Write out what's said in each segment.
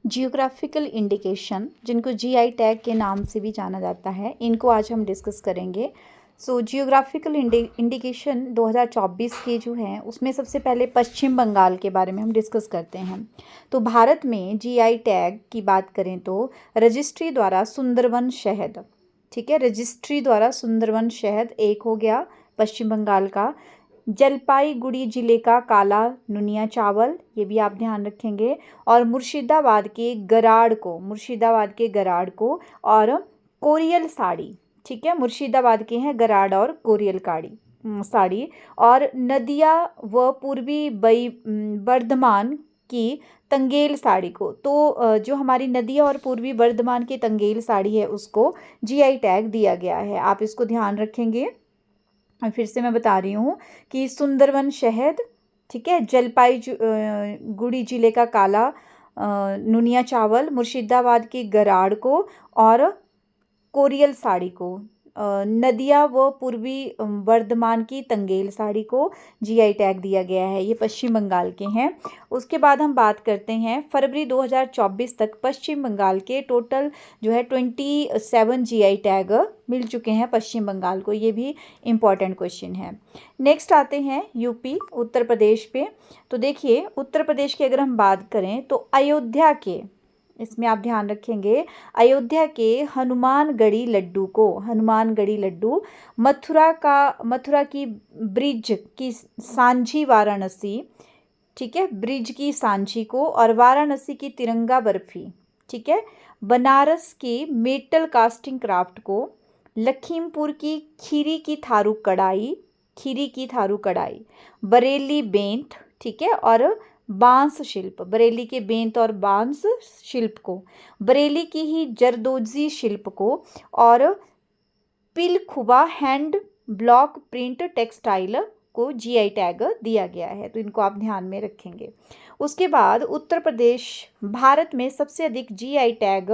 Geographical indication, जिनको GI tag के नाम से भी जाना जाता है, इनको आज हम डिस्कस करेंगे। जियोग्राफिकल इंडिकेशन 2024 के जो हैं उसमें सबसे पहले पश्चिम बंगाल के बारे में हम डिस्कस करते हैं। तो भारत में जीआई टैग की बात करें तो रजिस्ट्री द्वारा सुंदरवन शहद, ठीक है, रजिस्ट्री द्वारा सुंदरवन शहद एक हो गया पश्चिम बंगाल का। जलपाईगुड़ी जिले का काला नुनिया चावल, ये भी आप ध्यान रखेंगे। और मुर्शिदाबाद के गराड़ को और कोरियल साड़ी, ठीक है, मुर्शिदाबाद के हैं गराड़ और कोरियल साड़ी। और नदिया व पूर्वी बर्धमान की तंगेल साड़ी को, तो जो हमारी नदिया और पूर्वी बर्धमान की तंगेल साड़ी है उसको जीआई टैग दिया गया है, आप इसको ध्यान रखेंगे। और फिर से मैं बता रही हूँ कि सुंदरवन शहद, ठीक है, जलपाईगुड़ी जिले का काला नुनिया चावल, मुर्शिदाबाद की गराड़ को और कोरियल साड़ी को, नदिया व पूर्वी बर्धमान की तंगेल साड़ी को जीआई टैग दिया गया है। ये पश्चिम बंगाल के हैं। उसके बाद हम बात करते हैं फरवरी 2024 तक पश्चिम बंगाल के टोटल जो है 27 जीआई टैग मिल चुके हैं पश्चिम बंगाल को। ये भी इम्पॉर्टेंट क्वेश्चन है। नेक्स्ट आते हैं यूपी उत्तर प्रदेश पे। तो देखिए उत्तर प्रदेश की अगर हम बात करें तो अयोध्या के, इसमें आप ध्यान रखेंगे, अयोध्या के हनुमानगढ़ी लड्डू, मथुरा की ब्रिज की सांझी वाराणसी, ठीक है, ब्रिज की सांझी को और वाराणसी की तिरंगा बर्फी, ठीक है, बनारस की मेटल कास्टिंग क्राफ्ट को, लखीमपुर की खीरी की थारू कढ़ाई, बरेली बेंत, ठीक है, और बांस शिल्प, बरेली के बेंत और बांस शिल्प को, बरेली की ही जरदोजी शिल्प को और Pilkhuwa hand block print textile को जीआई टैग दिया गया है। तो इनको आप ध्यान में रखेंगे। उसके बाद उत्तर प्रदेश भारत में सबसे अधिक जीआई टैग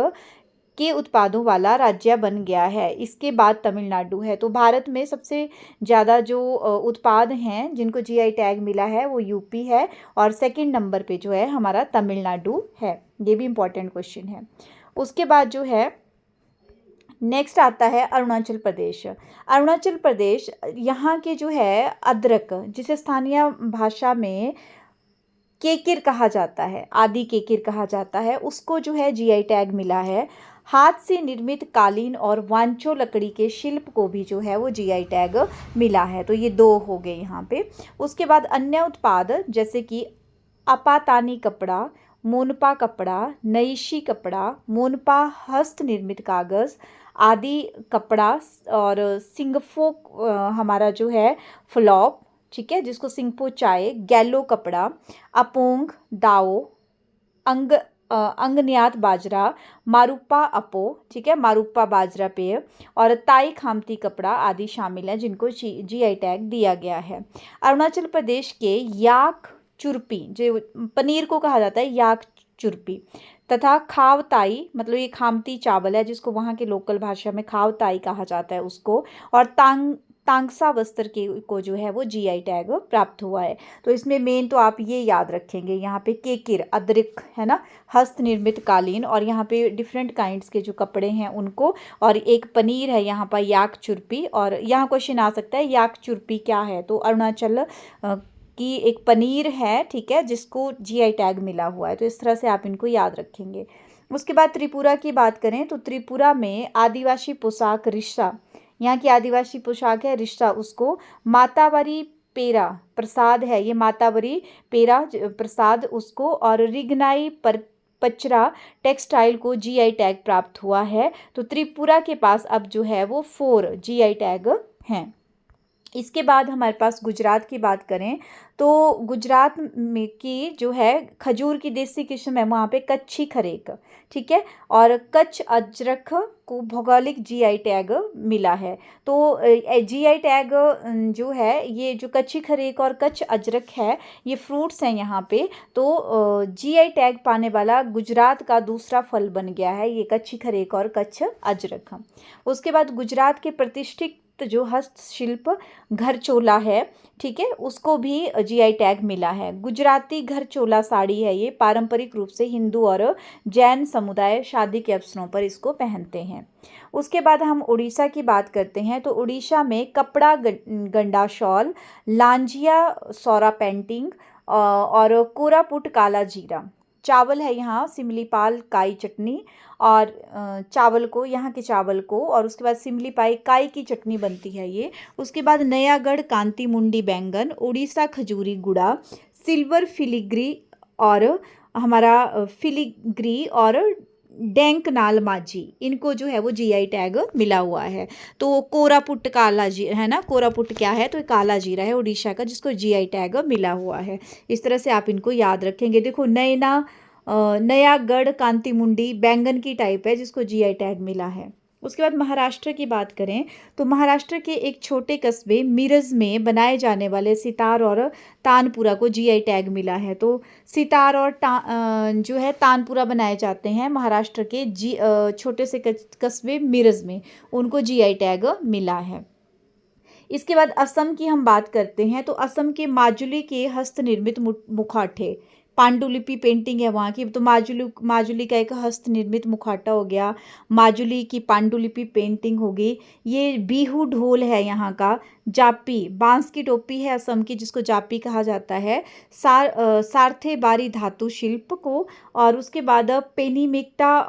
के उत्पादों वाला राज्य बन गया है। इसके बाद तमिलनाडु है। तो भारत में सबसे ज़्यादा जो उत्पाद हैं जिनको जीआई टैग मिला है वो यूपी है और सेकंड नंबर पे जो है हमारा तमिलनाडु है। ये भी इम्पोर्टेंट क्वेश्चन है। उसके बाद जो है नेक्स्ट आता है अरुणाचल प्रदेश। यहाँ के जो है अदरक, जिसे स्थानीय भाषा में केकिर कहा जाता है, आदि केकिर कहा जाता है, उसको जो है जीआई टैग मिला है। हाथ से निर्मित कालीन और वांचो लकड़ी के शिल्प को भी जो है वो जीआई टैग मिला है। तो ये 2 हो गए यहाँ पे। उसके बाद अन्य उत्पाद जैसे कि अपातानी कपड़ा, मोनपा कपड़ा, नईशी कपड़ा, मोनपा हस्त निर्मित कागज़ आदि कपड़ा और सिंगफो हमारा जो है फ्लॉप, ठीक है, जिसको सिंगपो चाय, गैलो कपड़ा, अपोंग, दाओ, अंगन्यात बाजरा, मारूपा अपो, ठीक है, मारूपा बाजरा पेय और ताई खामती कपड़ा आदि शामिल हैं जिनको जीआई टैग दिया गया है। अरुणाचल प्रदेश के याक चुरपी, जो पनीर को कहा जाता है याक चुरपी, तथा खावताई, मतलब ये खामती चावल है जिसको वहाँ के लोकल भाषा में खावताई कहा जाता है उसको, और तांगसा वस्त्र को जो है वो जीआई टैग प्राप्त हुआ है। तो इसमें मेन तो आप ये याद रखेंगे, यहाँ पे केकिर अदरक है ना, हस्त निर्मित कालीन, और यहाँ पे डिफरेंट काइंड्स के जो कपड़े हैं उनको, और एक पनीर है यहाँ पर याक चुरपी। और यहाँ क्वेश्चन आ सकता है याक चुरपी क्या है, तो अरुणाचल की एक पनीर है, ठीक है, जिसको जीआई टैग मिला हुआ है। तो इस तरह से आप इनको याद रखेंगे। उसके बाद त्रिपुरा की बात करें तो त्रिपुरा में आदिवासी पोशाक रिश्ता, यहाँ की आदिवासी पोशाक है रिश्ता, उसको मातावरी पेरा प्रसाद है, ये मातावरी पेरा प्रसाद उसको, और रिगनाई पर पचरा टेक्सटाइल को जीआई टैग प्राप्त हुआ है। तो त्रिपुरा के पास अब जो है वो 4 जीआई टैग हैं। इसके बाद हमारे पास गुजरात की बात करें तो गुजरात में की जो है खजूर की देसी किस्म है वहाँ पे कच्छी खरेक, ठीक है, और कच्छ अजरक को भौगोलिक जीआई टैग मिला है। तो जीआई टैग जो है ये जो कच्छी खरेक और कच्छ अजरक है ये फ्रूट्स हैं यहाँ पे। तो जीआई टैग पाने वाला गुजरात का दूसरा फल बन गया है ये कच्छी खरेक और कच्छ अजरक। उसके बाद गुजरात के प्रतिष्ठित जो हस्तशिल्प घरचोला है, ठीक है, उसको भी जीआई टैग मिला है। गुजराती घरचोला साड़ी है ये, पारंपरिक रूप से हिंदू और जैन समुदाय शादी के अवसरों पर इसको पहनते हैं। उसके बाद हम उड़ीसा की बात करते हैं तो उड़ीसा में कपड़ा गंडा शॉल, लांजिया सौरा पेंटिंग और कोरापुट काला जीरा। चावल है यहाँ सिमलीपाल काई चटनी और चावल को, यहाँ के चावल को, और उसके बाद सिमलीपाई काई की चटनी बनती है ये। उसके बाद नयागढ़ कांती मुंडी बैंगन, उड़ीसा खजूरी गुड़ा, सिल्वर फिलिग्री और हमारा फिलिग्री और डैंक नाल माझी, इनको जो है वो जीआई टैग मिला हुआ है। तो कोरापुट काला जी है ना, कोरापुट क्या है तो काला जीरा है उड़ीसा का, जिसको जीआई टैग मिला हुआ है। इस तरह से आप इनको याद रखेंगे। देखो नयागढ़ कांती मुंडी बैंगन की टाइप है जिसको जीआई टैग मिला है। उसके बाद महाराष्ट्र की बात करें तो महाराष्ट्र के एक छोटे कस्बे मिरज में बनाए जाने वाले सितार और तानपुरा को जीआई टैग मिला है। तो सितार और जो है तानपुरा बनाए जाते हैं महाराष्ट्र के छोटे से कस्बे मिरज में, उनको जीआई टैग मिला है। इसके बाद असम की हम बात करते हैं तो असम के माजुली के हस्तनिर्मित मुखौटे, पांडुलिपि पेंटिंग है वहाँ की, तो माजुली का एक हस्तनिर्मित मुखौटा हो गया, माजुली की पांडुलिपि पेंटिंग होगी। ये बीहू ढोल है यहाँ का, जापी बांस की टोपी है असम की जिसको जापी कहा जाता है, सारथे बारी धातु शिल्प को, और उसके बाद पेनीमेक्टा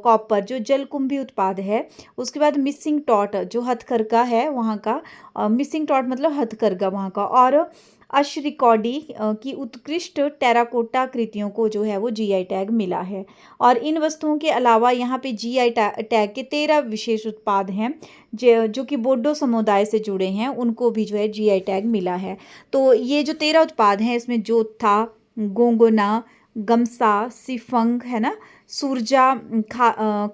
कॉपर जो जलकुंभी उत्पाद है। उसके बाद मिसिंग टॉट जो हथकरघा है वहाँ का, मिसिंग टॉट मतलब हथकरघा वहाँ का, और अशरिकॉडी की उत्कृष्ट टेराकोटा कृतियों को जो है वो जीआई टैग मिला है। और इन वस्तुओं के अलावा यहाँ पे जीआई टैग के 13 विशेष उत्पाद हैं जो कि बोडो समुदाय से जुड़े हैं, उनको भी जो है जीआई टैग मिला है। तो ये जो 13 उत्पाद हैं इसमें जोथा, गोंगोना, गमसा, सिफंग है ना, सुरजा,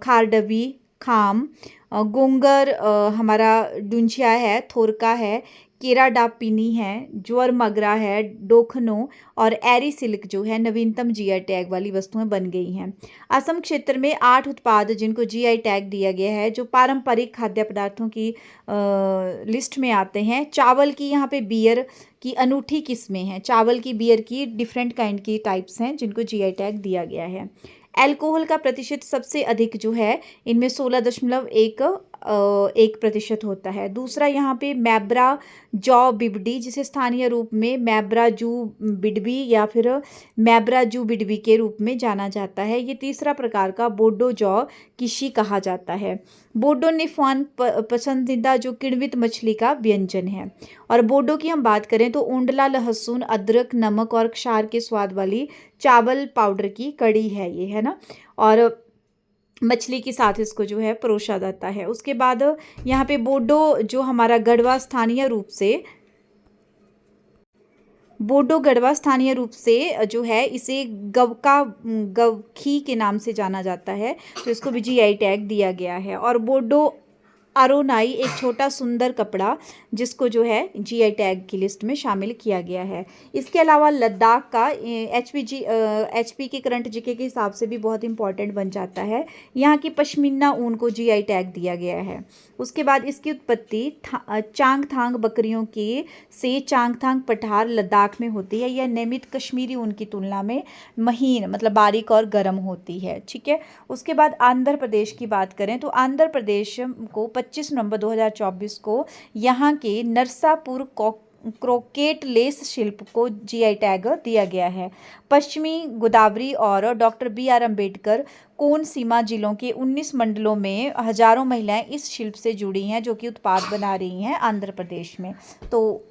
खारडवी, खाम, गोंगर, हमारा डुंचिया है, थोरका है, केराडापिनी है, ज्वर मगरा है, डोखनो और एरी सिल्क जो है नवीनतम जीआई टैग वाली वस्तुएं बन गई हैं। असम क्षेत्र में 8 उत्पाद जिनको जीआई टैग दिया गया है जो पारंपरिक खाद्य पदार्थों की लिस्ट में आते हैं। चावल की यहाँ पे बियर की अनूठी किस्में हैं, चावल की बियर की डिफरेंट काइंड की टाइप्स हैं जिनको जीआई टैग दिया गया है। एल्कोहल का प्रतिशत सबसे अधिक जो है इनमें 16.1% होता है। दूसरा यहाँ पे मैब्रा जौ बिबडी, जिसे स्थानीय रूप में मैब्रा जू बिडबी या फिर मैब्रा जू बिडबी के रूप में जाना जाता है। ये तीसरा प्रकार का बोडो जौ किशी कहा जाता है। बोडो निफान पसंदीदा जो किण्वित मछली का व्यंजन है। और बोडो की हम बात करें तो ऊंडला, लहसुन, अदरक, नमक और क्षार के स्वाद वाली चावल पाउडर की कड़ी है ये, है ना, और मछली के साथ इसको जो है परोसा जाता है। उसके बाद यहाँ पे बोडो जो हमारा गढ़वा स्थानीय रूप से जो है इसे गवखी के नाम से जाना जाता है, तो इसको भी जीआई टैग दिया गया है। और बोडो अरोनाई एक छोटा सुंदर कपड़ा जिसको जो है जीआई टैग की लिस्ट में शामिल किया गया है। इसके अलावा लद्दाख का एचपी के करंट जीके के हिसाब से भी बहुत इंपॉर्टेंट बन जाता है। यहाँ की पश्मीना ऊन को जीआई टैग दिया गया है। उसके बाद इसकी उत्पत्ति चांगथांग बकरियों से चांगथांग पठार लद्दाख में होती है। यह नियमित कश्मीरी ऊन की तुलना में महीन मतलब बारीक और गर्म होती है, ठीक है। उसके बाद आंध्र प्रदेश की बात करें तो आंध्र प्रदेश को 25 नवंबर 2024 को यहाँ के नरसापुर क्रोकेट लेस शिल्प को जीआई टैग दिया गया है। पश्चिमी गोदावरी और डॉक्टर BR अम्बेडकर कोनसीमा जिलों के 19 मंडलों में हजारों महिलाएं इस शिल्प से जुड़ी हैं जो कि उत्पाद बना रही हैं आंध्र प्रदेश में। तो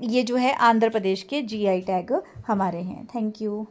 ये जो है आंध्र प्रदेश के जीआई टैग हमारे हैं। Thank you.